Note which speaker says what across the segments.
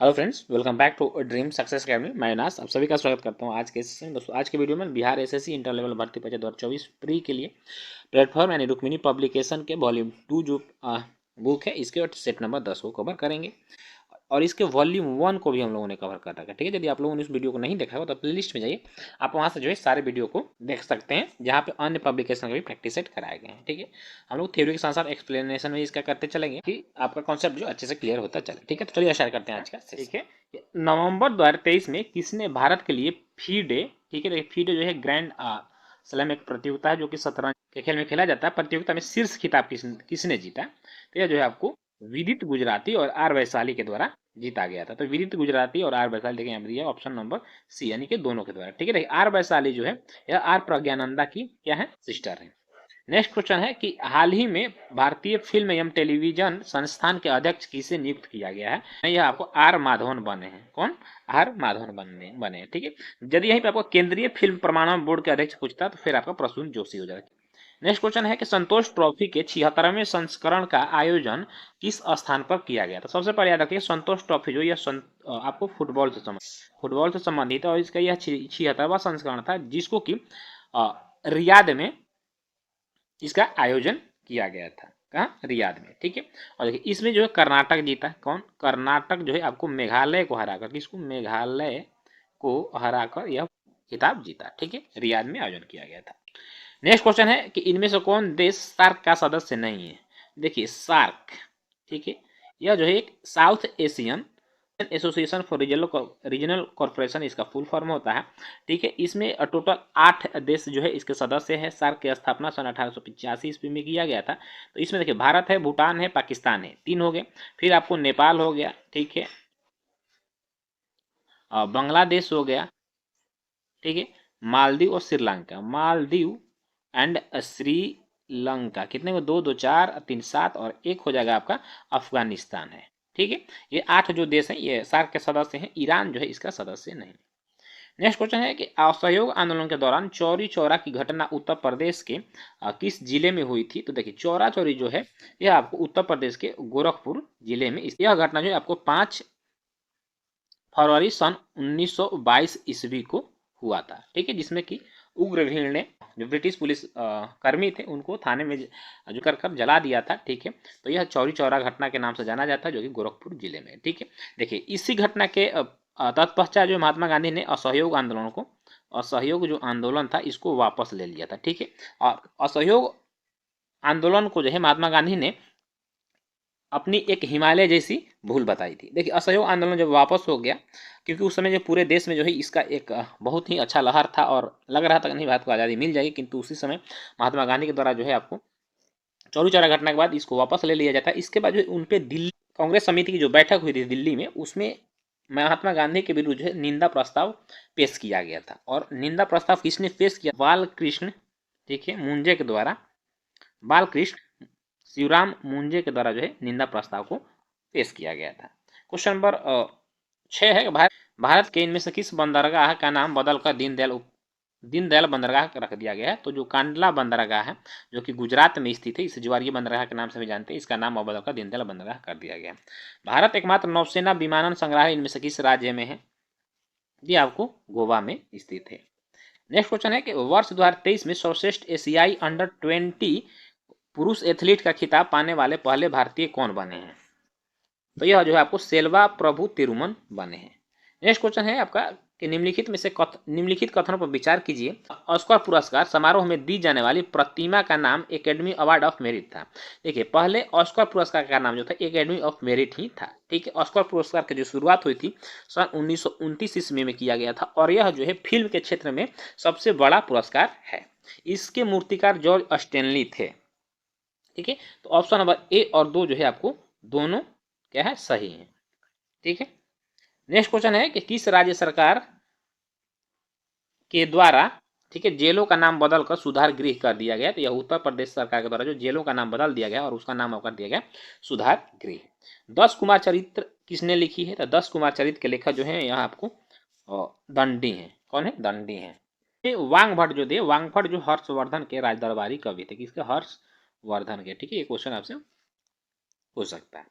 Speaker 1: Hello friends, welcome back to dream success academy. मैं नास आप सभी का स्वागत करता हूं आज के सेशन में। दोस्तों, आज के वीडियो में बिहार एसएससी इंटर लेवल भर्ती परीक्षा 2024 प्री के लिए प्लेटफॉर्म यानी रुक्मिणी पब्लिकेशन के वॉल्यूम 2 जो बुक है, इसके सेट नंबर 10 को कवर करेंगे और इसके वॉल्यूम 1 को भी हम लोगों ने कवर कर रखा है। ठीक है, यदि आप लोगों ने इस वीडियो को नहीं देखा हो तो प्लेलिस्ट में जाइए, आप वहाँ से जो है सारे वीडियो को देख सकते हैं, जहाँ पे अन्य पब्लिकेशन का भी प्रैक्टिस सेट कराए गए हैं। ठीक है, हम लोग थ्योरी के साथ साथ एक्सप्लेनेशन भी इसका करते चलेंगे कि आपका कॉन्सेप्ट जो अच्छे से क्लियर होता चले। ठीक है, तो चलिए स्टार्ट करते हैं आज का। ठीक है, नवंबर 2023 में किसने भारत के लिए फीडे, ठीक है, फीडे जो है ग्रैंड स्लैम एक प्रतियोगिता है जो कि शतरंज के खेल में खेला जाता है। प्रतियोगिता में शीर्ष खिताब किसने जीता, तो यह जो है आपको विदित गुजराती और आर वैशाली के द्वारा जीता गया था। तो विदित गुजराती और आर वैशाली, देखिए यहाँ दिया ऑप्शन नंबर सी, यानी कि दोनों के द्वारा। ठीक है, देखिए आर वैशाली जो है यह आर प्रज्ञानंदा की क्या है, सिस्टर है। नेक्स्ट क्वेश्चन है कि हाल ही में भारतीय फिल्म एवं टेलीविजन संस्थान के अध्यक्ष किसे नियुक्त किया गया है। यह आपको आर माधवन बने हैं। कौन? आर माधवन बने हैं। ठीक है, यदि यहीं पे आपको केंद्रीय फिल्म प्रमाणन बोर्ड के अध्यक्ष पूछता तो फिर आपका प्रसून जोशी हो जाएगा। नेक्स्ट क्वेश्चन है कि संतोष ट्रॉफी के 76वें संस्करण का आयोजन किस स्थान पर किया गया था। सबसे पहले याद रखिए, संतोष ट्रॉफी जो यह आपको फुटबॉल से संबंधित है और इसका यह 76वां संस्करण था, जिसको कि रियाद में इसका आयोजन किया गया था। कहाँ? रियाद में। ठीक है, और देखिए इसमें जो है कर्नाटक जीता। कौन? कर्नाटक जो है आपको मेघालय को हराकर, किसको? मेघालय को हराकर यह खिताब जीता। ठीक है, रियाद में आयोजन किया गया था। नेक्स्ट क्वेश्चन है कि इनमें से कौन देश सार्क का सदस्य नहीं है। देखिए सार्क, ठीक है, यह जो है एक south Asian association for regional corporation इसका फुल फॉर्म होता है। ठीक है, इसमें टोटल 8 देश जो है इसके सदस्य हैं। सार्क की स्थापना सन 1885 ईस्वी में किया गया था। तो इसमें देखिए भारत है, भूटान है, पाकिस्तान है, 3 हो गए। फिर आपको नेपाल हो गया, ठीक है, बांग्लादेश हो गया, ठीक है, मालदीव और श्रीलंका। मालदीव एंड श्रीलंका कितने को? 2 2 4 3 7 और एक हो जाएगा आपका अफगानिस्तान है। ठीक है, ये 8 जो देश हैं ये सार्क के सदस्य हैं। ईरान जो है इसका सदस्य नहीं। नेक्स्ट क्वेश्चन है कि असहयोग आंदोलन के दौरान चौरी चौरा की घटना उत्तर प्रदेश के किस जिले में हुई थी। तो देखिए चौरा चौरी जो है यह आपको उत्तर प्रदेश के गोरखपुर जिले में, यह घटना जो है आपको 5 फरवरी सन 1922 ईस्वी को हुआ था। ठीक है, जिसमें कि उग्र भीड़ ने, जो ब्रिटिश पुलिस कर्मी थे, उनको थाने में जो कर जला दिया था। ठीक है, तो यह चौरी चौरा घटना के नाम से जाना जाता है, जो कि गोरखपुर जिले में। ठीक है, देखिए इसी घटना के तत्पश्चात जो महात्मा गांधी ने असहयोग जो आंदोलन था इसको वापस ले लिया था। ठीक है, और असहयोग आंदोलन को जो है महात्मा गांधी ने अपनी एक हिमालय जैसी भूल बताई थी। देखिए असहयोग आंदोलन जब वापस हो गया, क्योंकि उस समय जो पूरे देश में जो है इसका एक बहुत ही अच्छा लहर था और लग रहा था कि नहीं भारत को आज़ादी मिल जाएगी, किंतु उसी समय महात्मा गांधी के द्वारा जो है आपको चौरी चौरा घटना के बाद इसको वापस ले लिया जाता है। इसके बाद जो उन पर दिल्ली कांग्रेस समिति की जो बैठक हुई थी दिल्ली में, उसमें महात्मा गांधी के विरुद्ध जो है निंदा प्रस्ताव पेश किया गया था। और निंदा प्रस्ताव किसने पेश किया? बालकृष्ण, ठीक है, मुंजे के द्वारा, बालकृष्ण शिवराम मुंजे के द्वारा जो है निंदा प्रस्ताव को पेश किया गया था। क्वेश्चन नंबर 6 है कि भारत के इनमें से किस बंदरगाह का नाम बदलकर दीनदयाल बंदरगाह रख दिया गया है। तो जो कांडला बंदरगाह है जो कि गुजरात में स्थित है, इसे ज्वारीय बंदरगाह के नाम से भी जानते हैं, इसका नाम अब बदलकर दीनदयाल बंदरगाह कर दिया गया। भारत एकमात्र नौसेना विमानन संग्रहालय इनमें से किस राज्य में है? ये आपको गोवा में स्थित है। नेक्स्ट क्वेश्चन है कि वर्ष 2023 में सर्वश्रेष्ठ एशियाई अंडर-20 पुरुष एथलीट का खिताब पाने वाले पहले भारतीय कौन बने हैं? तो यह जो है आपको सेल्वा प्रभु तिरुमन बने हैं। नेक्स्ट क्वेश्चन है आपका कि निम्नलिखित कथनों पर विचार कीजिए। ऑस्कर पुरस्कार समारोह में दी जाने वाली प्रतिमा का नाम एकेडमी अवार्ड ऑफ मेरिट था। देखिए पहले ऑस्कर पुरस्कार का नाम जो था एकेडमी ऑफ मेरिट ही था। ठीक है, ऑस्कर पुरस्कार की जो शुरुआत हुई थी सन 1929 ईस्वी में किया गया था और यह जो है फिल्म के क्षेत्र में सबसे बड़ा पुरस्कार है। इसके मूर्तिकार जॉर्ज स्टेनली थे। ठीक है, तो ऑप्शन नंबर ए और 2 जो है आपको दोनों क्या है, सही है। ठीक है, नेक्स्ट क्वेश्चन है कि किस राज्य सरकार के द्वारा, ठीक है, जेलों का नाम बदलकर सुधार गृह कर दिया गया। तो यह उत्तर प्रदेश सरकार के द्वारा जो जेलों का नाम बदल दिया गया और उसका नाम कर दिया गया सुधार गृह। 10 कुमार चरित्र किसने लिखी है? तो 10 कुमार चरित्र के लेखक जो है यहाँ आपको दंडी है। कौन है? दंडी है। वांगभट्ट जो थे, वांगभट्ट जो हर्षवर्धन के राजदरबारी कवि थे, किसके? हर्षवर्धन के। ठीक है, ये क्वेश्चन आपसे हो सकता है।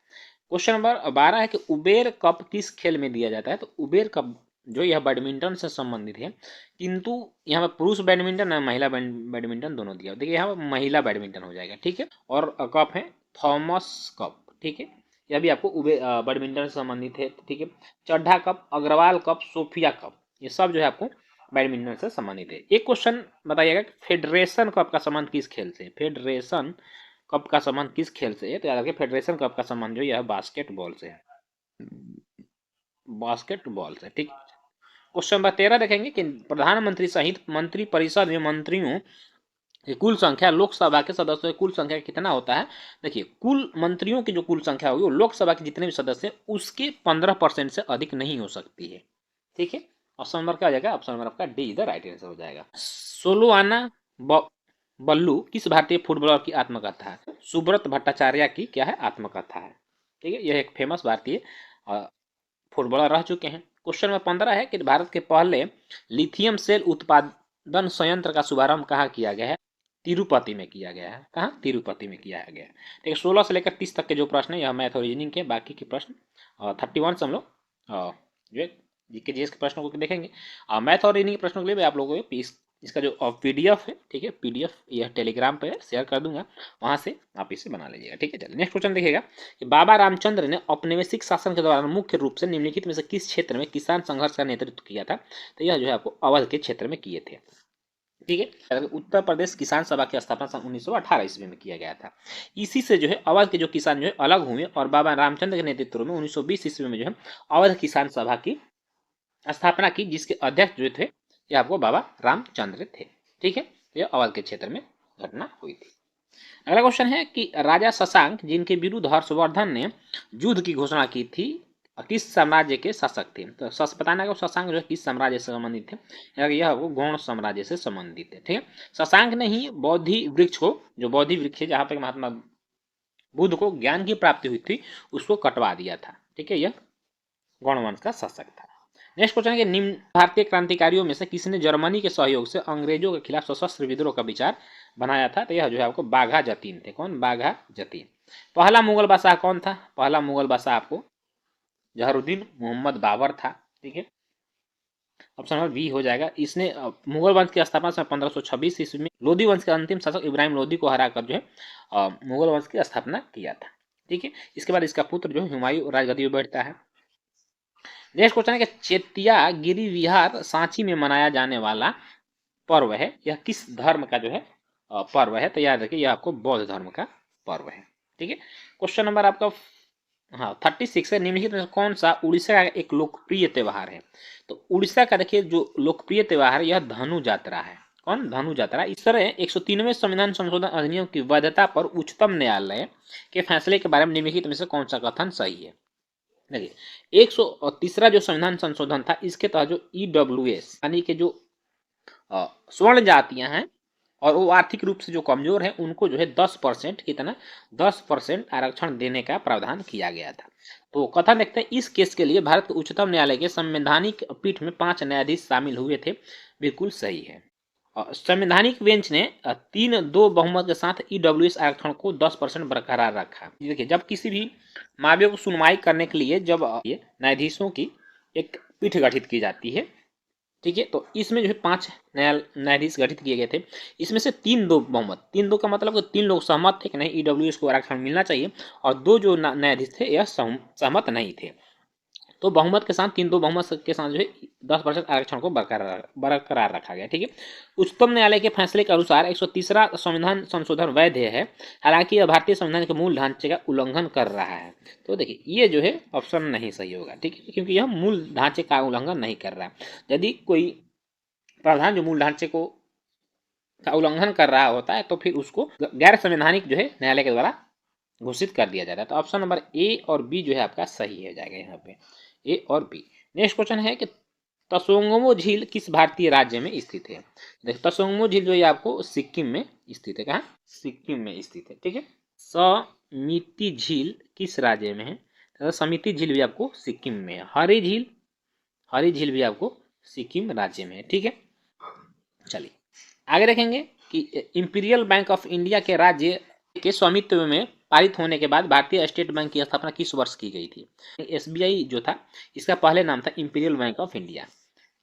Speaker 1: क्वेश्चन नंबर 12 है कि उबेर कप किस खेल में दिया जाता है। तो उबेर कप जो यह बैडमिंटन से संबंधित है, किंतु यहाँ पर पुरुष बैडमिंटन और महिला बैडमिंटन दोनों दिया। देखिए यहाँ पर महिला बैडमिंटन हो जाएगा, ठीक है। और कप है थॉमस कप, ठीक है। यह भी आपको बैडमिंटन से संबंधित है, ठीक है। Chadha cup, Agarwal cup, Sophia cup, ये सब जो है आपको बैडमिंटन से संबंधित है। एक क्वेश्चन बताइएगा कि फेडरेशन कप का संबंध किस खेल से। फेडरेशन कप का संबंध किस खेल से है। तो याद रखिए फेडरेशन कप का संबंध जो यह बास्केटबॉल से है, बास्केटबॉल से, ठीक। क्वेश्चन नंबर 13 देखेंगे कि प्रधानमंत्री सहित मंत्री परिषद में मंत्रियों की कुल संख्या लोकसभा के सदस्यों की कुल संख्या कितना होता है। देखिए कुल मंत्रियों की जो कुल संख्या होगी वो लोकसभा के जितने भी सदस्य हैं उसके 15% से अधिक नहीं हो सकती है, ठीक है। ऑप्शन नंबर क्या हो जाएगा, ऑप्शन नंबर आपका डी इधर राइट आंसर हो जाएगा। सोलोआना बल्लू किस भारतीय फुटबॉलर की आत्मकथा है। सुब्रत भट्टाचार्य की क्या है, आत्मकथा है, ठीक है। यह एक फेमस भारतीय फुटबॉलर रह चुके हैं। क्वेश्चन नंबर 15 है कि भारत के पहले लिथियम सेल उत्पादन संयंत्र का शुभारंभ कहाँ किया गया है। तिरुपति में किया गया है। कहाँ, तिरुपति में किया गया है। ठीक है, 16 से लेकर 30 तक के जो प्रश्न है यह मैथ और रीजनिंग के, बाकी के प्रश्न 31 से हम लोग जो जीके जीएस के प्रश्नों को देखेंगे। मैथ और रीजनिंग के प्रश्नों के लिए भी आप लोगों को इसका जो पीडीएफ है, ठीक है, पीडीएफ यह टेलीग्राम पे शेयर कर दूंगा, वहां से आप इसे बना लीजिएगा, ठीक है। चलिए नेक्स्ट क्वेश्चन देखिएगा कि बाबा रामचंद्र ने औपनिवेशिक शासन के दौरान मुख्य रूप से निम्नलिखित में से किस क्षेत्र में किसान संघर्ष का नेतृत्व किया था। तो यह जो है आपको अवध के क्षेत्र में किए थे, ठीक है। उत्तर प्रदेश किसान सभा की स्थापना सन 1918 ईस्वी में किया गया था। इसी से जो है अवध के जो किसान जो है अलग हुए और बाबा रामचंद्र के नेतृत्व में 1920 ईस्वी में जो है अवध किसान सभा की स्थापना की, जिसके अध्यक्ष जो थे ये आपको बाबा रामचंद्र थे, ठीक है। यह अवध के क्षेत्र में घटना हुई थी। अगला क्वेश्चन है कि राजा शशांक जिनके विरुद्ध हर्षवर्धन ने युद्ध की घोषणा की थी किस साम्राज्य के शासक थे। तो बताना है शशांक जो है किस साम्राज्य से संबंधित थे। यह वो गौड़ साम्राज्य से संबंधित है, ठीक है। शशांक ने ही बोधि वृक्ष को, जो बोधि वृक्ष है जहां पर महात्मा बुद्ध को ज्ञान की प्राप्ति हुई थी, उसको कटवा दिया था, ठीक है। यह गौड़ वंश का शासक था। नेक्स्ट क्वेश्चन है कि निम्न भारतीय क्रांतिकारियों में से किसने जर्मनी के सहयोग से अंग्रेजों के खिलाफ सशस्त्र विद्रोह का विचार बनाया था। तो यह जो है आपको बाघा जतीन थे। कौन, बाघा जतीन। पहला मुगल बादशाह कौन था। पहला मुगल बादशाह आपको जहरुद्दीन मोहम्मद बाबर था, ठीक है। ऑप्शन नंबर बी हो जाएगा। इसने मुगल वंश की स्थापना सन 1526 ईस्वी में लोधी वंश के अंतिम शासक इब्राहिम लोधी को हराकर जो है मुगल वंश की स्थापना किया था, ठीक है। इसके बाद इसका पुत्र जो है हुमायूं राजगद्दी पर बैठता है। नेक्स्ट क्वेश्चन है कि चेतिया गिरी विहार सांची में मनाया जाने वाला पर्व है, यह किस धर्म का जो है पर्व है। तो याद रखिए यह आपको बौद्ध धर्म का पर्व है, ठीक है। क्वेश्चन नंबर आपका 36 है। निम्नलिखित में कौन सा उड़ीसा का एक लोकप्रिय त्यौहार है। तो उड़ीसा का देखिए जो लोकप्रिय त्यौहार है यह धनु यात्रा है। कौन, धनु यात्रा। इस तरह 103वें संविधान संशोधन अधिनियम की वैधता पर उच्चतम न्यायालय के फैसले के बारे में निम्नलिखित में से कौन सा कथन सही है। देखिए 130 जो संविधान संशोधन था इसके तहत जो EWS यानी कि जो स्वर्ण जातियां हैं और वो आर्थिक रूप से जो कमजोर है उनको जो है 10% कितना 10% आरक्षण देने का प्रावधान किया गया था। तो कथन देखते हैं इस केस के लिए भारत के उच्चतम न्यायालय के संवैधानिक पीठ में 5 न्यायाधीश शामिल हुए थे, बिल्कुल सही है। संवैधानिक बेंच ने 3-2 बहुमत के साथ EWS आरक्षण को 10% बरकरार रखा। देखिए जब किसी भी मामले को सुनवाई करने के लिए जब न्यायाधीशों की एक पीठ गठित की जाती है, ठीक है, तो इसमें जो है 5 न्यायाधीश गठित किए गए थे। इसमें से 3-2 बहुमत, 3-2 का मतलब कि 3 लोग सहमत थे कि नहीं EWS को आरक्षण मिलना चाहिए और 2 जो न्यायाधीश थे यह सहमत नहीं थे। तो बहुमत के साथ 3-2 बहुमत के साथ जो है 10% आरक्षण को बरकरार रखा गया, ठीक है। उच्चतम न्यायालय के फैसले के अनुसार 130वां संविधान संशोधन वैध है, हालांकि यह भारतीय संविधान के मूल ढांचे का उल्लंघन कर रहा है। तो देखिए ये जो है ऑप्शन नहीं सही होगा, ठीक है, क्योंकि यह मूल ढांचे का उल्लंघन नहीं कर रहा है। यदि कोई प्रावधान जो मूल ढांचे को का उल्लंघन कर रहा होता है तो फिर उसको गैर संवैधानिक जो है न्यायालय के द्वारा घोषित कर दिया जाता है। तो ऑप्शन नंबर ए और बी जो है आपका सही हो जाएगा यहाँ पे, ए और बी। नेक्स्ट क्वेश्चन है कि तसोंगमो झील किस भारतीय राज्य में स्थित है। देखिए तसोंगमो झील जो है आपको सिक्किम में स्थित है। कहाँ, सिक्किम में स्थित है, ठीक है। समिति झील किस राज्य में है। तो समिति झील भी आपको सिक्किम में है। हरी झील भी आपको सिक्किम राज्य में है, ठीक है। चलिए आगे देखेंगे कि इंपीरियल बैंक ऑफ इंडिया के राज्य के स्वामित्व में पारित होने के बाद भारतीय स्टेट बैंक की स्थापना किस वर्ष की गई थी? SBI जो था इसका पहले नाम था इंपीरियल बैंक ऑफ इंडिया।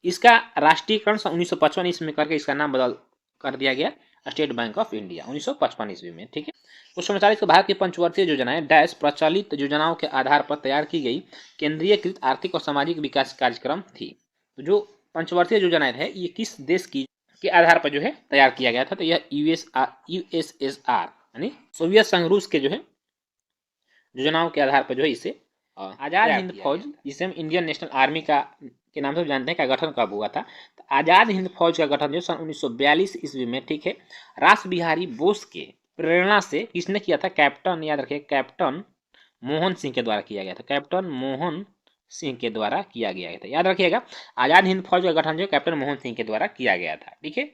Speaker 1: इसका राष्ट्रीयकरण 1955 ईस्वी में करके इसका नाम बदल कर दिया गया स्टेट बैंक ऑफ इंडिया 1955 ईस्वी में। ठीक है। क्वेश्चन 40 भारत की पंचवर्षीय योजनाएं डैश प्रचलित योजनाओं के आधार पर तैयार की गई केंद्रीयकृत आर्थिक और सामाजिक विकास कार्यक्रम थी। तो जो पंचवर्षीय योजनाएं है ये किस देश की के आधार पर जो है तैयार किया गया था? तो यह USSR यानी सोवियत संघ रूस के जो है योजनाओं के आधार पर जो है इसे आजाद हिंद फौज, जिसे हम इंडियन नेशनल आर्मी का के नाम से जानते हैं, का गठन कब हुआ था? तो आजाद हिंद फौज का गठन जो सन 1942 ईस्वी में, ठीक है, रास बिहारी बोस के प्रेरणा से किसने किया था? कैप्टन, याद रखिए, कैप्टन मोहन सिंह के द्वारा किया गया था। कैप्टन मोहन सिंह के द्वारा किया गया था, याद रखिएगा। आजाद हिंद फौज का गठन जो कैप्टन मोहन सिंह के द्वारा किया गया था। ठीक है।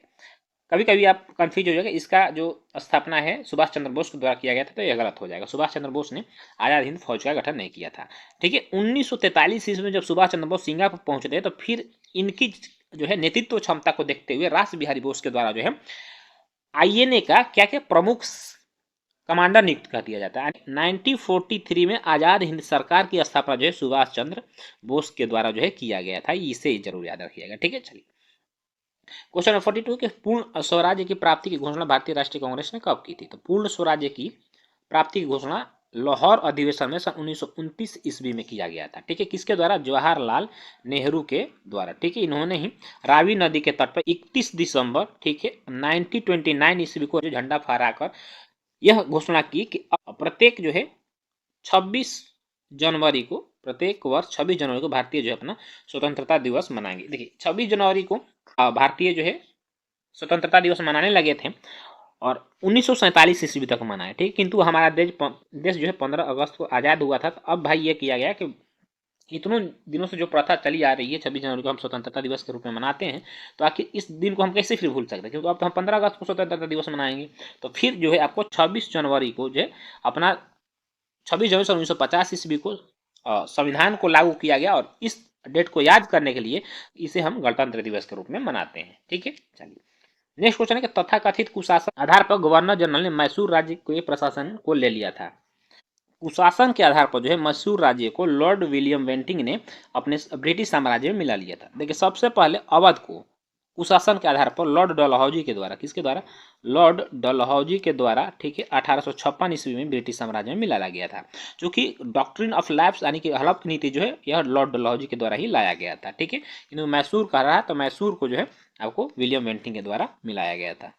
Speaker 1: कभी कभी आप कंफ्यूज हो जाएगा, इसका जो स्थापना है सुभाष चंद्र बोस के द्वारा किया गया था, तो यह गलत हो जाएगा। सुभाष चंद्र बोस ने आजाद हिंद फौज का गठन नहीं किया था। ठीक है। 1943 ईस्वी में जब सुभाष चंद्र बोस सिंगापुर पहुंचे थे, तो फिर इनकी जो है नेतृत्व क्षमता को देखते हुए रास बिहारी बोस के द्वारा जो है INA का क्या क्या प्रमुख कमांडर नियुक्त कर दिया जाता है। 1943 में आजाद हिंद सरकार की स्थापना जो है सुभाष चंद्र बोस के द्वारा जो है किया गया था। इसे जरूर याद रखिएगा। ठीक है। चलिए क्वेश्चन नंबर 42 के पूर्ण स्वराज्य की प्राप्ति की घोषणा भारतीय राष्ट्रीय कांग्रेस ने कब की थी? तो पूर्ण स्वराज्य की प्राप्ति की घोषणा लाहौर अधिवेशन में सन 1929 ईस्वी में किया गया था। ठीक है। किसके द्वारा? जवाहरलाल नेहरू के द्वारा। ठीक है। इन्होंने ही रावी नदी के तट पर 31 दिसंबर, ठीक है, 1929 ईस्वी को झंडा फहराकर यह घोषणा की कि प्रत्येक जो है 26 जनवरी को, प्रत्येक वर्ष 26 जनवरी को भारतीय जो है अपना स्वतंत्रता दिवस मनाएंगे। देखिए 26 जनवरी को भारतीय जो है स्वतंत्रता दिवस मनाने लगे थे और 1947 ईस्वी तक मनाए। ठीक। किंतु हमारा देश जो है 15 अगस्त को आज़ाद हुआ था। तो अब भाई ये किया गया कि इतनों दिनों से जो प्रथा चली आ रही है 26 जनवरी को हम स्वतंत्रता दिवस के रूप में मनाते हैं, तो आखिर इस दिन को हम कैसे फिर भूल सकते हैं? क्योंकि अब तो हम 15 अगस्त को स्वतंत्रता दिवस मनाएंगे। तो फिर जो है आपको 26 जनवरी को जो है अपना 26 जनवरी 1950 ईस्वी को संविधान को लागू किया गया और इस डेट को याद करने के लिए इसे हम गणतंत्र दिवस के रूप में मनाते हैं। ठीक है। चलिए नेक्स्ट क्वेश्चन है कि तथाकथित कुशासन आधार पर गवर्नर जनरल ने मैसूर राज्य के प्रशासन को ले लिया था। कुशासन के आधार पर जो है मैसूर राज्य को लॉर्ड विलियम बेंटिंग ने अपने ब्रिटिश साम्राज्य में मिला लिया था। देखिए सबसे पहले अवध को कुशासन के आधार पर लॉर्ड डलहौजी के द्वारा, किसके द्वारा? लॉर्ड डलहौजी के द्वारा, ठीक है, 1856 ईस्वी में ब्रिटिश साम्राज्य में मिलाया गया था। क्योंकि डॉक्ट्रिन ऑफ लैप्स यानी कि हड़प की नीति जो है यह लॉर्ड डलहौजी के द्वारा ही लाया गया था। ठीक है। किंतु मैसूर कह रहा है तो मैसूर को जो है आपको विलियम बेंटिंग के द्वारा मिलाया गया था।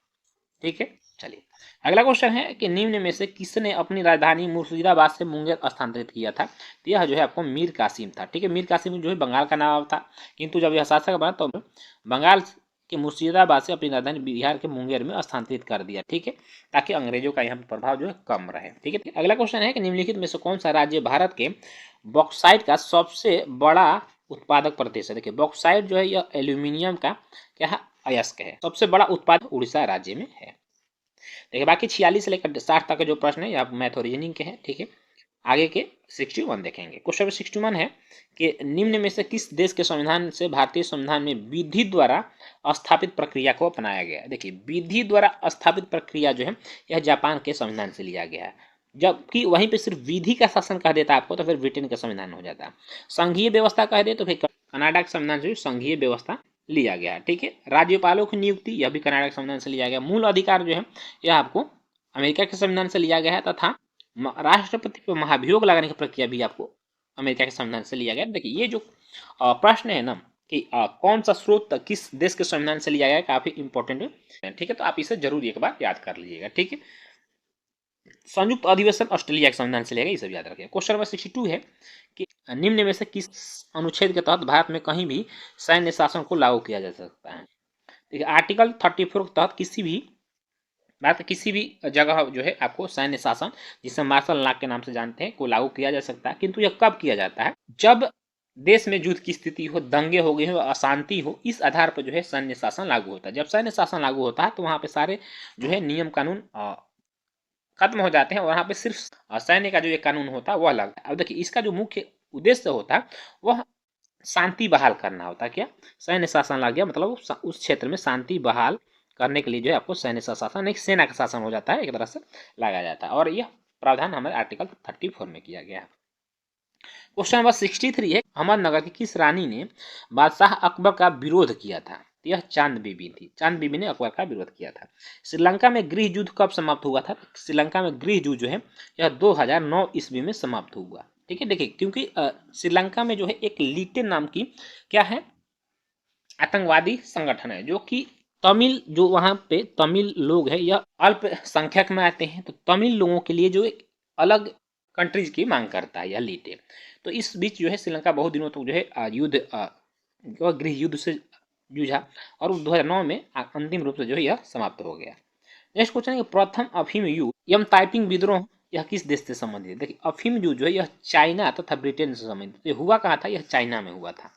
Speaker 1: ठीक है। चलिए अगला क्वेश्चन है कि निम्न में से किसने अपनी राजधानी मुर्शिदाबाद से मुंगेर स्थानांतरित किया था? तो यह जो है आपको मीर कासिम था। ठीक है। मीर कासिम जो है बंगाल का नाम था, किंतु जब यह शासक बना तो बंगाल के मुर्शिदाबाद से अपनी राजधानी बिहार के मुंगेर में स्थानांतरित कर दिया। ठीक है। ताकि अंग्रेजों का यहाँ प्रभाव जो है कम रहे। ठीक है। अगला क्वेश्चन है कि निम्नलिखित में से कौन सा राज्य भारत के बॉक्साइट का सबसे बड़ा उत्पादक प्रदेश है? देखिए बॉक्साइट जो है यह एल्यूमिनियम का क्या है? अयस्क है। सबसे बड़ा उत्पादक उड़ीसा राज्य में है। देखिए बाकी 46 से लेकर 60 तक के जो प्रश्न है यहाँ मैथ और रीजनिंग के हैं। ठीक है। आगे के 61 देखेंगे। क्वेश्चन 61 है कि निम्न में से किस देश के संविधान से भारतीय संविधान में विधि द्वारा स्थापित प्रक्रिया को अपनाया गया? देखिए विधि द्वारा स्थापित प्रक्रिया जो है यह जापान के संविधान से लिया गया है, जबकि वहीं पे सिर्फ विधि का शासन कह देता आपको तो फिर ब्रिटेन का संविधान हो जाता। संघीय व्यवस्था कह दे तो फिर कनाडा के संविधान से संघीय व्यवस्था लिया गया। ठीक है। राज्यपालों की नियुक्ति यह भी कनाडा के संविधान से लिया गया। मूल अधिकार जो है यह आपको अमेरिका के संविधान से लिया गया है तथा राष्ट्रपति पर महाभियोग लगाने की प्रक्रिया भी आपको अमेरिका के संविधान से लिया गया। देखिए ये जो प्रश्न है ना कि कौन सा स्रोत किस देश के संविधान से लिया गया है, काफी इंपॉर्टेंट है। ठीक है। तो आप इसे जरूर एक बार याद कर लीजिएगा। ठीक है। संयुक्त अधिवेशन ऑस्ट्रेलिया के संविधान से लिया गया, ये सब याद रखिए। क्वेश्चन नंबर 62 है कि निम्न में से किस अनुच्छेद के तहत भारत में कहीं भी सैन्य शासन को लागू किया जा सकता है? देखिए आर्टिकल 34 के तहत किसी भी भारत किसी भी जगह जो है आपको सैन्य शासन, जिसे मार्शल लॉ के नाम से जानते हैं, को लागू किया जा सकता है। किंतु यह कब किया जाता है? जब देश में युद्ध की स्थिति हो, दंगे हो गए हो, अशांति हो, इस आधार पर जो है सैन्य शासन लागू होता है। जब सैन्य शासन लागू होता है तो वहां पे सारे जो है नियम कानून खत्म हो जाते हैं और वहां पे सिर्फ सैन्य का जो एक कानून होता है वह लगता है। अब देखिए इसका जो मुख्य उद्देश्य होता है वह शांति बहाल करना होता है। क्या? सैन्य शासन लग गया मतलब उस क्षेत्र में शांति बहाल करने के लिए जो है आपको सैन्य शासन, एक सेना का शासन हो जाता है, एक तरह से लगाया जाता है। और यह प्रावधान हमारे आर्टिकल 34 में किया गया है। क्वेश्चन नंबर 63 है, अहमदनगर की किस रानी ने बादशाह अकबर का विरोध किया था? यह चांद बीबी थी। चांद बीबी ने अकबर का विरोध किया था। श्रीलंका में गृह युद्ध कब समाप्त हुआ था? श्रीलंका में गृह युद्ध जो है यह 2009 ईस्वी में समाप्त हुआ। ठीक है, देखिए क्योंकि श्रीलंका में जो है एक लीटे नाम की क्या है आतंकवादी संगठन है, जो कि तमिल जो वहाँ पे तमिल लोग हैं यह अल्पसंख्यक में आते हैं, तो तमिल लोगों के लिए जो एक अलग कंट्रीज की मांग करता है यह लीटे। तो इस बीच जो है श्रीलंका बहुत दिनों तक जो है युद्ध गृह युद्ध से जूझा और 2009 में अंतिम रूप से जो है यह समाप्त हो गया। नेक्स्ट क्वेश्चन है, प्रथम अफीम युद्ध यम ताइपिंग विद्रोह यह किस देश से संबंधित है? देखिए अफीम युद्ध जो है यह चाइना तथा ब्रिटेन से संबंधित। तो हुआ कहाँ था? यह चाइना में हुआ था।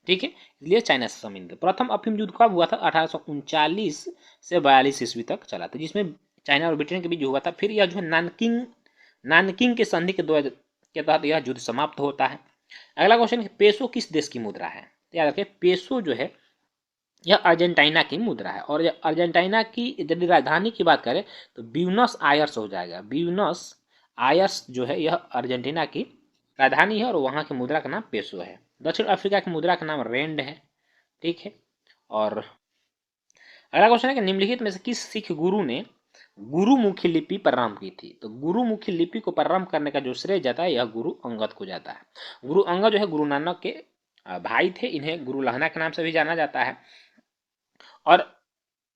Speaker 1: ठीक है, इसलिए चाइना से संबंधित। प्रथम अफीम युद्ध कब हुआ था? 1839 से 42 ईस्वी तक चला था, जिसमें चाइना और ब्रिटेन के बीच हुआ था। फिर यह जो है नानकिंग के संधि के तहत यह युद्ध समाप्त होता है। अगला क्वेश्चन है, पेसो किस देश की मुद्रा है? याद रखिए पेसो जो है यह अर्जेंटीना की मुद्रा है, और यह अर्जेंटीना की यदि राजधानी की बात करें तो ब्यूनस आयर्स हो जाएगा। ब्यूनस आयर्स जो है यह अर्जेंटीना की राजधानी है और वहाँ की मुद्रा का नाम पेसो है। दक्षिण अफ्रीका की मुद्रा का नाम रेंड है। ठीक है, और अगला क्वेश्चन है कि निम्नलिखित में से किस सिख गुरु ने गुरुमुखी लिपि प्रारंभ की थी? तो गुरुमुखी लिपि को प्रारंभ करने का जो श्रेय जाता है यह गुरु अंगद को जाता है। गुरु अंगद जो है गुरु नानक के भाई थे, इन्हें गुरु लहना के नाम से भी जाना जाता है। और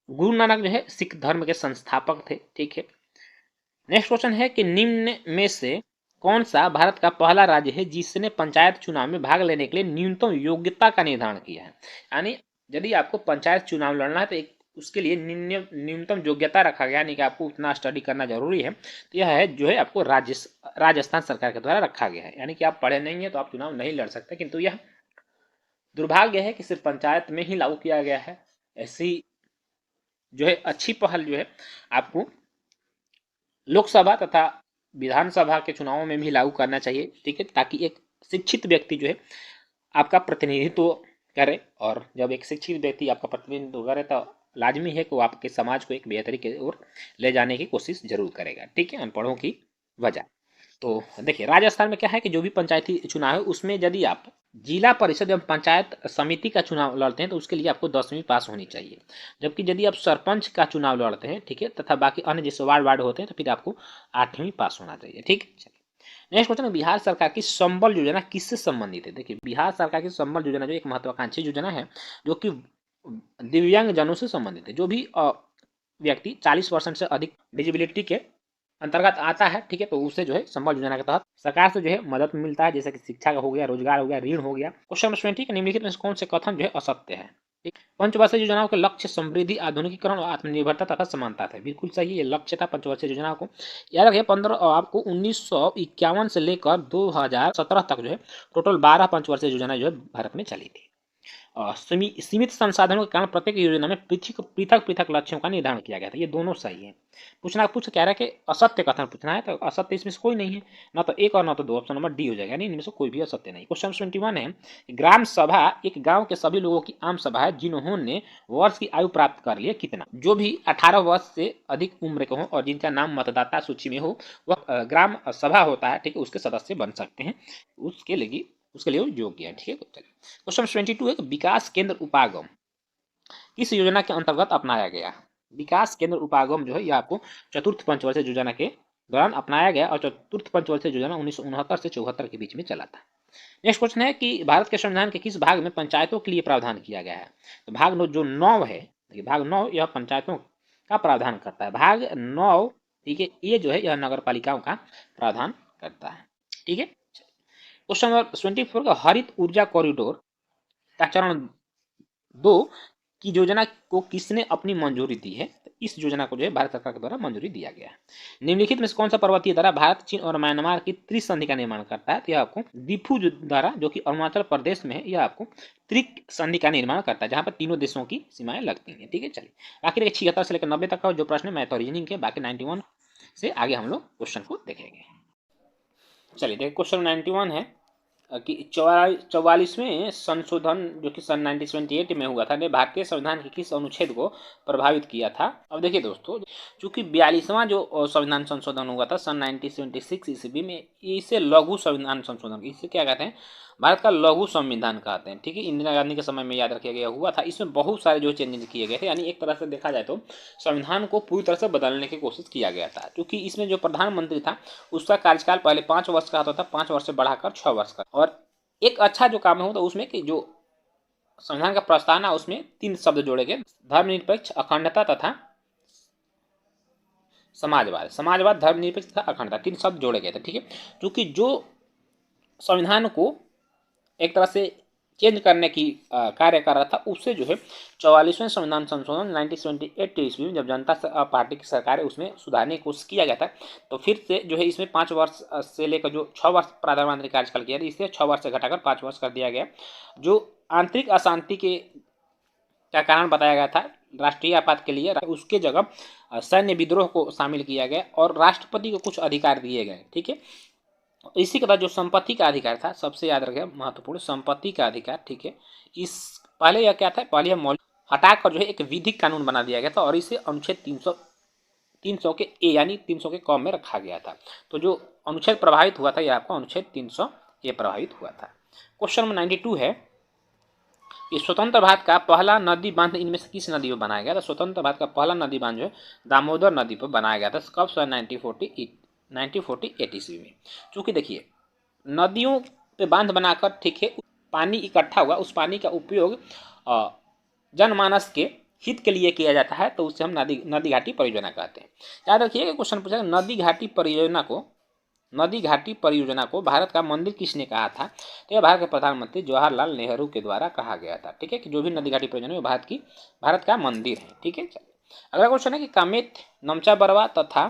Speaker 1: गुरु नानक जो है सिख धर्म के संस्थापक थे। ठीक है, नेक्स्ट क्वेश्चन है कि निम्न में से कौन सा भारत का पहला राज्य है जिसने पंचायत चुनाव में भाग लेने के लिए न्यूनतम योग्यता का निर्धारण किया है? यानी यदि आपको पंचायत चुनाव लड़ना है तो एक उसके लिए न्यूनतम योग्यता रखा गया, यानी कि आपको उतना स्टडी करना जरूरी है। तो यह है जो है आपको राजस्थान सरकार के द्वारा रखा गया है, यानी कि आप पढ़े नहीं है तो आप चुनाव नहीं लड़ सकते, किंतु यह दुर्भाग्य है कि सिर्फ पंचायत में ही लागू किया गया है। ऐसी जो है अच्छी पहल जो है आपको लोकसभा तथा विधानसभा के चुनावों में भी लागू करना चाहिए। ठीक है, ताकि एक शिक्षित व्यक्ति जो है आपका प्रतिनिधित्व करे, और जब एक शिक्षित व्यक्ति आपका प्रतिनिधित्व करे तो लाजमी है कि वो आपके समाज को एक बेहतरी की ओर ले जाने की कोशिश जरूर करेगा। ठीक है, अनपढ़ों की वजह। तो देखिए राजस्थान में क्या है कि जो भी पंचायती चुनाव है उसमें यदि आप जिला परिषद एवं पंचायत समिति का चुनाव लड़ते हैं तो उसके लिए आपको 10वीं पास होनी चाहिए, जबकि यदि आप सरपंच का चुनाव लड़ते हैं, ठीक है, तथा बाकी अन्य जैसे वार्ड होते हैं तो फिर आपको 8वीं पास होना चाहिए। ठीक है, नेक्स्ट क्वेश्चन, बिहार सरकार की संबल योजना किससे संबंधित है? देखिए बिहार सरकार की संबल योजना जो एक महत्वाकांक्षी योजना है जो कि दिव्यांग जनों से संबंधित है। जो भी व्यक्ति 40% से अधिक डिजिबिलिटी के अंतर्गत आता है, ठीक है, तो उसे जो है संबल योजना के तहत सरकार से जो है मदद मिलता है, जैसे कि शिक्षा का हो गया, रोजगार हो गया, ऋण हो गया। क्वेश्चन नंबर 20 निम्नलिखित में से कौन से कथन जो है असत्य है? पंचवर्षीय योजनाओं के लक्ष्य समृद्धि, आधुनिकीकरण और आत्मनिर्भरता तथा समानता थे। बिल्कुल सही, ये लक्ष्य था पंचवर्षीय योजना को। याद रखिए 15 आपको 1951 से लेकर 2017 तक जो है टोटल 12 पंचवर्षीय योजना जो है भारत में चली थी। सीमित संसाधनों के कारण प्रत्येक योजना में पृथक पृथक लक्ष्यों का निर्धारण किया गया था। ये दोनों सही है। पूछ कह रहा है कि असत्य कथन पूछना है, तो असत्य इसमें से कोई नहीं है, ना तो एक और ना तो दो, ऑप्शन नंबर डी हो जाएगा, यानी इनमें से कोई भी असत्य नहीं। क्वेश्चन 21 है, ग्राम सभा एक गांव के सभी लोगों की आम सभा है जिन्होंने वर्ष की आयु प्राप्त कर लिया कितना? जो भी 18 वर्ष से अधिक उम्र के हो और जिनका नाम मतदाता सूची में हो वह ग्राम सभा होता है, ठीक है, उसके सदस्य बन सकते हैं, उसके लिए योग्य है। ठीक है, क्वेश्चन 22 है, विकास केंद्र उपागम किस योजना के अंतर्गत अपनाया गया? विकास केंद्र उपागम जो है यह आपको चतुर्थ पंचवर्षीय योजना के दौरान अपनाया गया, और चतुर्थ पंचवर्षीय योजना 1969 से 74 के बीच में चला था। नेक्स्ट क्वेश्चन है कि भारत के संविधान के किस भाग में पंचायतों के लिए प्रावधान किया गया है? तो भाग 9 जो 9 है, भाग 9 यह पंचायतों का प्रावधान करता है। भाग 9, ठीक है, ये जो है यह नगर पालिकाओं का प्रावधान करता है। ठीक है, क्वेश्चन नंबर 24 का हरित ऊर्जा कॉरिडोर का चरण 2 की योजना को किसने अपनी मंजूरी दी है? तो इस योजना को जो है भारत सरकार के द्वारा मंजूरी दिया गया है। निम्नलिखित में से कौन सा पर्वतीय धारा भारत, चीन और म्यांमार की त्रिसंधि का निर्माण करता है? तो यह आपको दीफू धारा जो कि अरुणाचल प्रदेश में है, यह आपको त्रिक संधि का निर्माण करता है, जहां पर तीनों देशों की सीमाएं लगती हैं। ठीक है, चलिए बाकी देखिए 76 से लेकर 90 तक का जो प्रश्न है मैथ और रीजनिंग के, बाकी 91 से आगे हम लोग क्वेश्चन को देखेंगे। चलिए देखिए क्वेश्चन 91 है, कि 44वें संशोधन जो कि सन 1978 में हुआ था ने भारतीय संविधान के किस अनुच्छेद को प्रभावित किया था। अब देखिए दोस्तों, चूंकि 42वां जो संविधान संशोधन हुआ था सन 1976 ईस्वी में, इसे लघु संविधान संशोधन, इसे क्या कहते हैं, भारत का लघु संविधान कहते हैं। ठीक है, इंदिरा गांधी के समय में याद रखा गया हुआ था। इसमें बहुत सारे जो चेंजेस किए गए थे, यानी एक तरह से देखा जाए तो संविधान को पूरी तरह से बदलने की कोशिश किया गया था। क्योंकि इसमें जो प्रधानमंत्री था उसका कार्यकाल पहले 5 वर्ष का होता था, 5 वर्ष से बढ़ाकर 6 वर्ष का। और एक अच्छा जो काम होता उसमें कि जो संविधान का प्रस्तावना उसमें 3 शब्द जोड़े गए, धर्मनिरपेक्ष, अखंडता तथा समाजवाद। समाजवाद, धर्मनिरपेक्ष तथा अखंडता, 3 शब्द जोड़े गए थे। ठीक है, क्योंकि जो संविधान को एक तरह से चेंज करने की कार्य कर रहा था, उससे जो है 44वें संविधान संशोधन 1978 ईस्वी में जब जनता पार्टी की सरकार है उसमें सुधारने की कोशिश किया गया था। तो फिर से जो है इसमें 5 वर्ष से लेकर जो 6 वर्ष प्रधानमंत्री कार्यकाल किया था, इससे 6 वर्ष से घटाकर 5 वर्ष कर दिया गया। जो आंतरिक अशांति के का कारण बताया गया था राष्ट्रीय आपात के लिए, उसके जगह सैन्य विद्रोह को शामिल किया गया और राष्ट्रपति को कुछ अधिकार दिए गए। ठीक है, इसी के बाद जो संपत्ति का अधिकार था, सबसे याद रखें महत्वपूर्ण, संपत्ति का अधिकार। ठीक है, इस पहले यह क्या था, पहले यह मौलिक हटाकर जो है एक विधिक कानून बना दिया गया था और इसे अनुच्छेद 300 के ए यानी 300 के कॉम में रखा गया था। तो जो अनुच्छेद प्रभावित हुआ था यह आपका अनुच्छेद 300 ए प्रभावित हुआ था। क्वेश्चन नंबर 92 है कि स्वतंत्र भारत का पहला नदी बांध इनमें से किस नदी पर बनाया गया था। स्वतंत्र भारत का पहला नदी बांध जो है दामोदर नदी पर बनाया गया था। कब? 1948 ईस्वी में। चूंकि देखिए नदियों पे बांध बनाकर, ठीक है, पानी इकट्ठा हुआ, उस पानी का उपयोग जनमानस के हित के लिए किया जाता है, तो उससे हम नदी घाटी परियोजना कहते हैं। याद रखिएगा क्वेश्चन पूछा, नदी घाटी परियोजना को भारत का मंदिर किसने कहा था। तो यह भारत के प्रधानमंत्री जवाहरलाल नेहरू के द्वारा कहा गया था। ठीक है, कि जो भी नदी घाटी परियोजना है भारत का मंदिर है। ठीक है, अगला क्वेश्चन है कि कामेत, नमचा बरवा तथा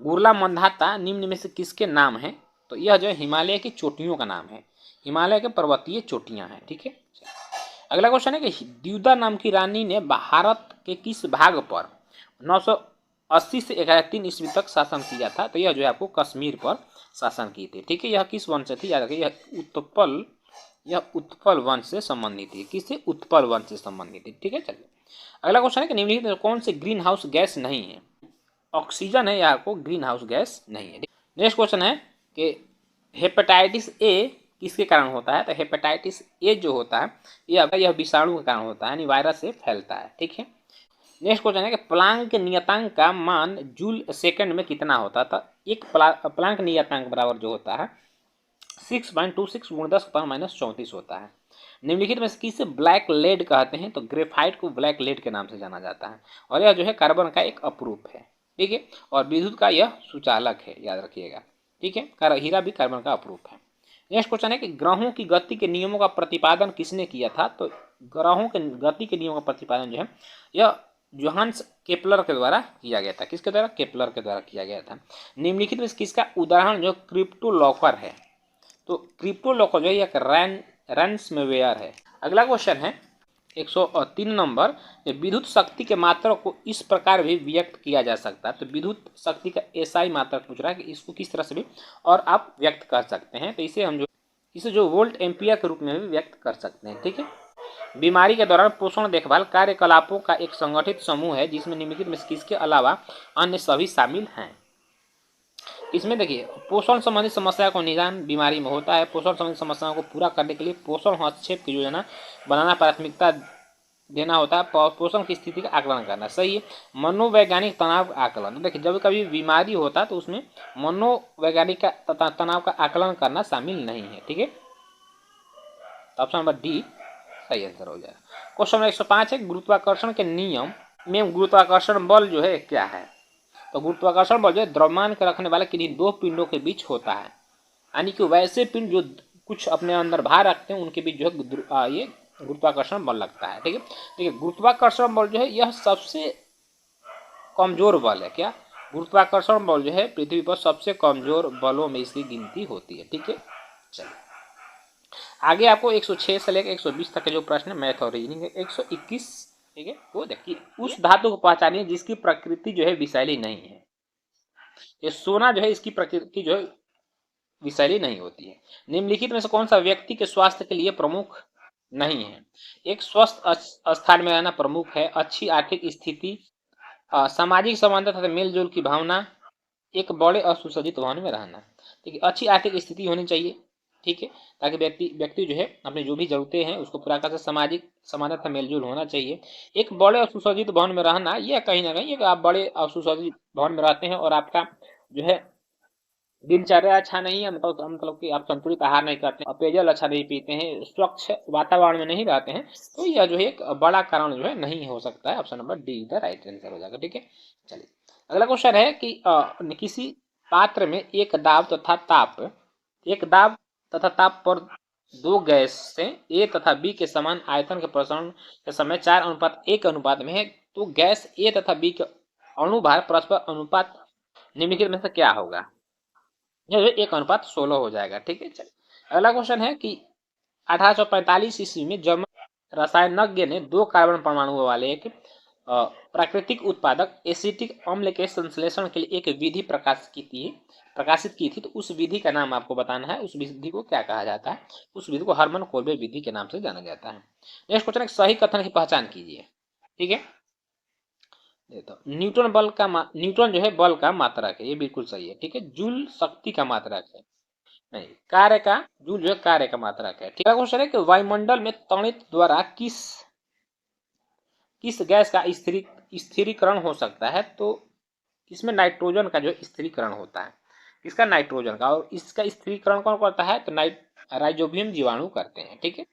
Speaker 1: गुरला मंधाता निम्न में से किसके नाम है। तो यह जो है हिमालय की चोटियों का नाम है, हिमालय के पर्वतीय चोटियां हैं। ठीक है, अगला क्वेश्चन है कि द्युदा नाम की रानी ने भारत के किस भाग पर 980 से 1103 ईस्वी तक शासन किया था। तो यह जो है आपको कश्मीर पर शासन की थी। ठीक है, यह किस वंश से थी, याद रखिए यह उत्पल वंश से संबंधित थी। किससे? उत्पल वंश से संबंधित थी। ठीक है, चलिए अगला क्वेश्चन है कि निम्नलिखित कौन से ग्रीन हाउस गैस नहीं है। ऑक्सीजन है, या आपको ग्रीन हाउस गैस नहीं है। नेक्स्ट क्वेश्चन है कि हेपेटाइटिस ए किसके कारण होता है। तो हेपेटाइटिस ए जो होता है यह विषाणु के कारण होता है, यानी वायरस से फैलता है। ठीक है, नेक्स्ट क्वेश्चन है कि प्लांक नियतांक का मान जूल सेकंड में कितना होता है। तो एक प्लांक नियतांक बराबर जो होता है 6.26 × 10⁻34 होता है। निम्नलिखित में किसे ब्लैक लेड कहते हैं। तो ग्रेफाइट को ब्लैक लेड के नाम से जाना जाता है और यह जो है कार्बन का एक अपरूप है। ठीक है, और विद्युत का यह सुचालक है, याद रखिएगा। ठीक है, हीरा भी कार्बन का अपरूप है। नेक्स्ट क्वेश्चन है कि ग्रहों की गति के नियमों का प्रतिपादन किसने किया था। तो ग्रहों के गति के नियमों का प्रतिपादन जो है यह जोहान्स केपलर के द्वारा किया गया था। किसके द्वारा? केपलर के द्वारा किया गया था। निम्नलिखित में किसका उदाहरण जो क्रिप्टोलॉकर है। तो क्रिप्टोलॉकर जो है एक रैंसमवेयर है। अगला क्वेश्चन है 103 नंबर, विद्युत शक्ति के मात्रक को इस प्रकार भी व्यक्त किया जा सकता है। तो विद्युत शक्ति का एसआई मात्रक पूछ रहा है कि इसको किस तरह से भी और आप व्यक्त कर सकते हैं। तो इसे जो वोल्ट एम्पियर के रूप में भी व्यक्त कर सकते हैं। ठीक है, बीमारी के दौरान पोषण देखभाल कार्यकलापों का एक संगठित समूह है जिसमें निम्नलिखित में किसके अलावा अन्य सभी शामिल हैं। इसमें देखिए पोषण संबंधी समस्या को निदान बीमारी में होता है। पोषण संबंधी समस्याओं को पूरा करने के लिए पोषण हस्तक्षेप की योजना बनाना, प्राथमिकता देना होता है, पोषण की स्थिति का आकलन करना। सही है। मनोवैज्ञानिक तनाव आकलन, देखिए जब कभी बीमारी होता है तो उसमें मनोवैज्ञानिक का तनाव का आकलन करना शामिल नहीं है। ठीक है, ऑप्शन नंबर डी सही आंसर हो जाएगा। क्वेश्चन नंबर 105 है गुरुत्वाकर्षण के नियम में गुरुत्वाकर्षण बल जो है क्या है। तो गुरुत्वाकर्षण बल जो है द्रव्यमान के रखने वाले किन्हीं दो पिंडों के बीच होता है, यानी कि वैसे पिंड जो कुछ अपने अंदर भार रखते हैं उनके बीच जो है ये गुरुत्वाकर्षण बल लगता है। ठीक है, देखिए गुरुत्वाकर्षण बल जो है यह सबसे कमजोर बल है। क्या? गुरुत्वाकर्षण बल जो है पृथ्वी पर सबसे कमजोर बलों में इसकी गिनती होती है। ठीक है, चलिए आगे आपको 106 से लेकर 120 तक के जो प्रश्न है मैथ और रीजनिंग है। 121, ठीक है, वो देखिए उस धातु को पहचानिए जिसकी प्रकृति जो है विषैली नहीं है। ये सोना जो है इसकी प्रकृति जो है विषैली नहीं होती है। निम्नलिखित में से कौन सा व्यक्ति के स्वास्थ्य के लिए प्रमुख नहीं है? एक स्वस्थ स्थान में रहना प्रमुख है, अच्छी आर्थिक स्थिति, सामाजिक संबंध तथा मेलजोल की भावना, एक बड़े और सुसज्जित भवन में रहना। ठीक है, अच्छी आर्थिक स्थिति होनी चाहिए, ठीक है, ताकि व्यक्ति व्यक्ति जो है अपनी जो भी जरूरतें हैं उसको पूरा कर सके। सामाजिक समानता तथा मेलजोल होना चाहिए। एक बड़े और सुसज्जित भवन में रहना, यह कहीं ना कहीं आप बड़े और सुसज्जित भवन में रहते हैं और आपका जो है दिनचर्या अच्छा नहीं है, मतलब कि आप संतुलित आहार नहीं करते हैं, पेयजल अच्छा नहीं पीते हैं, स्वच्छ वातावरण में नहीं रहते हैं, तो यह जो है एक बड़ा कारण जो है नहीं हो सकता है। Option number D the right answer हो जाएगा। ठीक है, चलिए अगला क्वेश्चन है कि किसी पात्र में एक दाब तथा ताप पर दो गैस से ए तथा बी के समान आयतन के प्रसारण के समय 4:1 अनुपात में है, तो गैस ए तथा बी के अणुभार परस्पर अनुपात निम्नलिखित में से क्या होगा? यह 1:16 हो जाएगा। ठीक है, चलिए अगला क्वेश्चन है कि 1845 ईस्वी में जर्मन रसायनज्ञ ने 2 कार्बन परमाणुओं वाले एक प्राकृतिक उत्पादक एसिटिक अम्ल के संश्लेषण के लिए एक विधि प्रकाशित की थी। तो उस विधि का नाम आपको बताना है। उस विधि को क्या कहा जाता है? उस विधि को हर्मन कोल्बे विधि के नाम से जाना जाता है। नेक्स्ट क्वेश्चन है, सही कथन की पहचान कीजिए। ठीक है, तो न्यूटन जो है बल का मात्रक है, ये बिल्कुल सही है। ठीक है, जूल शक्ति का मात्रक है, नहीं कार्य का, जूल जो है कार्य का मात्रक है। ठीक है, क्वेश्चन है कि वायुमंडल में तणित द्वारा किस किस गैस का स्थिरीकरण हो सकता है? तो इसमें नाइट्रोजन का जो स्थिरीकरण होता है, इसका नाइट्रोजन का, और इसका स्थिरीकरण कौन करता है? तो राइजोबियम जीवाणु करते हैं। ठीक है,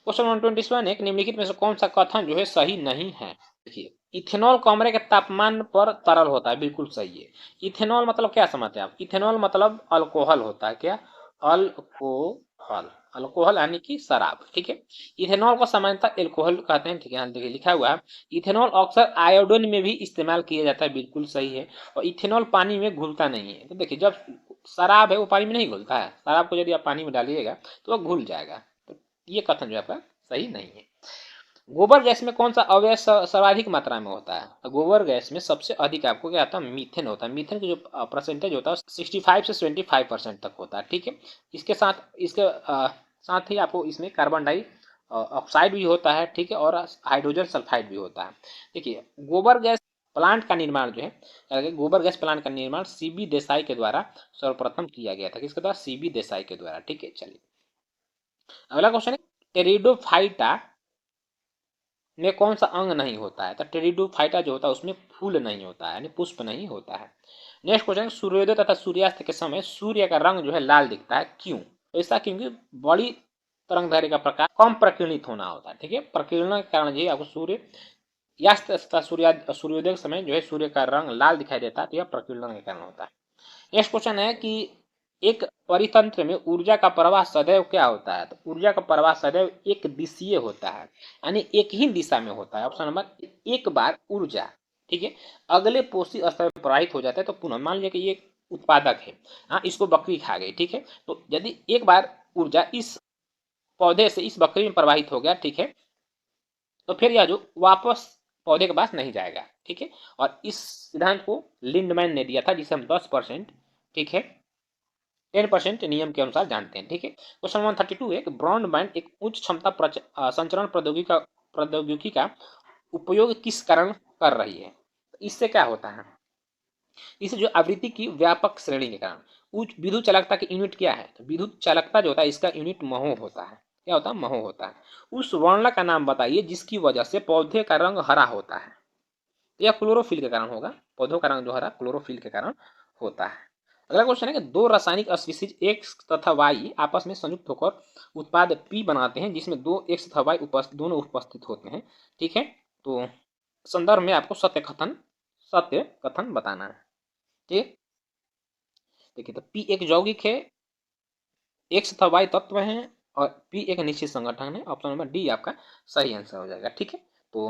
Speaker 1: क्वेश्चन 121 है, निम्नलिखित में से कौन सा कथन जो है सही नहीं है? देखिए, इथेनॉल कमरे के तापमान पर तरल होता है, बिल्कुल सही है। इथेनॉल मतलब क्या समझते हैं आप? इथेनॉल मतलब अल्कोहल होता है। क्या? अल्कोहल, अल्कोहल यानी कि शराब। ठीक है, इथेनॉल को सामान्यतः एल्कोहल कहते हैं। ठीक है, यहाँ देखिए लिखा हुआ है, इथेनॉल अक्सर आयोडीन में भी इस्तेमाल किया जाता है, बिल्कुल सही है। और इथेनॉल पानी में घुलता नहीं है। तो देखिए, जब शराब है वो पानी में नहीं घुलता है, शराब को यदि आप पानी में डालिएगा तो वो घुल जाएगा। तो ये कथन जो है आपका सही नहीं है। गोबर गैस में कौन सा अवयव सर्वाधिक मात्रा में होता है? तो गोबर गैस में सबसे अधिक आपको क्या आता है? मीथेन होता है। मीथेन की जो परसेंटेज होता है 65 से 25% तक होता है। ठीक है, इसके साथ ही आपको इसमें कार्बन डाई ऑक्साइड भी होता है। ठीक है, और हाइड्रोजन सल्फाइड भी होता है। देखिए, गोबर गैस प्लांट का निर्माण जो है, गोबर गैस प्लांट का निर्माण सीबी देसाई के द्वारा सर्वप्रथम किया गया था। किसके द्वारा? सीबी देसाई के द्वारा। ठीक है, चलिए अगला क्वेश्चन है, टेरिडोफाइटा में कौन सा अंग नहीं होता है? तो टेरिडोफाइटा जो होता है उसमें फूल नहीं होता है, यानी पुष्प नहीं होता है। नेक्स्ट क्वेश्चन, सूर्योदय तथा सूर्यास्त के समय सूर्य का रंग जो है लाल दिखता है, क्यों? तो ऐसा क्योंकि बड़ी तरंगदैर्घ्य का प्रकाश कम प्रकीर्णित होना होता है। ठीक है, प्रकीर्णन के कारण जो है आपको सूर्यास्त तथा सूर्योदय के समय जो है सूर्य का रंग लाल दिखाई देता है, तो यह प्रकीर्णन के कारण होता है। नेक्स्ट क्वेश्चन है कि एक परितंत्र में ऊर्जा का प्रवाह सदैव क्या होता है? तो ऊर्जा का प्रवाह सदैव एक दिशीय होता है, यानी एक ही दिशा में होता है। ऑप्शन नंबर, एक बार ऊर्जा, ठीक है, अगले पोषी स्तर में प्रवाहित हो जाता है तो पुनः मान लीजिए कि ये उत्पादक है, हाँ, इसको बकरी खा गई। ठीक है, तो यदि एक बार ऊर्जा इस पौधे से इस बकरी में प्रवाहित हो गया, ठीक है, तो फिर यह जो वापस पौधे के पास नहीं जाएगा। ठीक है, और इस सिद्धांत को लिंडमैन ने दिया था, जिसे हम 10%, ठीक है, 10% नियम के अनुसार जानते हैं। ठीक है, क्वेश्चन 132 है, ब्रॉडबैंड एक उच्च क्षमता संचरण प्रौद्योगिकी का उपयोग किस कारण कर रही है? इससे क्या होता है? इससे जो आवृत्ति की व्यापक श्रेणी के कारण। उच्च विद्युत चालकता की यूनिट क्या है? तो विद्युत चालकता जो होता है इसका यूनिट महो होता है। क्या होता है? महो होता है। उस वर्ण का नाम बताइए जिसकी वजह से पौधे का रंग हरा होता है। यह क्लोरोफिल के कारण होगा। पौधों का रंग जो हरा क्लोरोफिल के कारण होता है। अगला क्वेश्चन है कि दो रासायनिक स्पीशीज एक्स तथा वाई आपस में संयुक्त होकर उत्पाद पी बनाते हैं, जिसमें दो एक्स तथा वाई दोनों उपस्थित होते हैं। ठीक है, तो संदर्भ में आपको सत्य कथन बताना है। ठीक, देखिए, तो पी एक यौगिक है, एक्स तथा वाई तत्व है, और पी एक निश्चित संगठन है। ऑप्शन नंबर डी आपका सही आंसर हो जाएगा। ठीक है, तो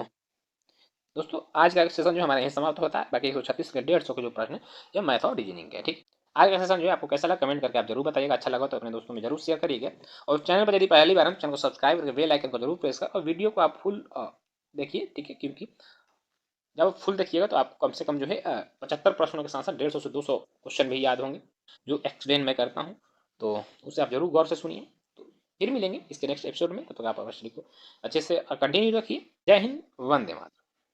Speaker 1: दोस्तों आज का सेशन जो हमारा यहीं समाप्त होता है। बाकी 136 के 150 के जो प्रश्न है ये मैथ और रीजनिंग के। ठीक, आज का सेशन जो है आपको कैसा लगा कमेंट करके आप जरूर बताइएगा। अच्छा लगा तो अपने दोस्तों में जरूर शेयर करिएगा, और चैनल पर यदि पहली बार हम चैनल को सब्सक्राइब करके बेल आइकन को जरूर प्रेस कर, और वीडियो को आप फुल देखिए। ठीक है, क्योंकि जब आप फुल देखिएगा तो आपको कम से कम जो है 75 प्रश्नों के साथ साथ 150 से 200 क्वेश्चन भी याद होंगे, जो एक्सप्लेन मैं करता हूँ। तो उसे आप जरूर गौर से सुनिए। तो फिर मिलेंगे इसके नेक्स्ट एपिसोड में, तब तक आप अवश्य को अच्छे से कंटिन्यू रखिए। जय हिंद, वंदे मातरम।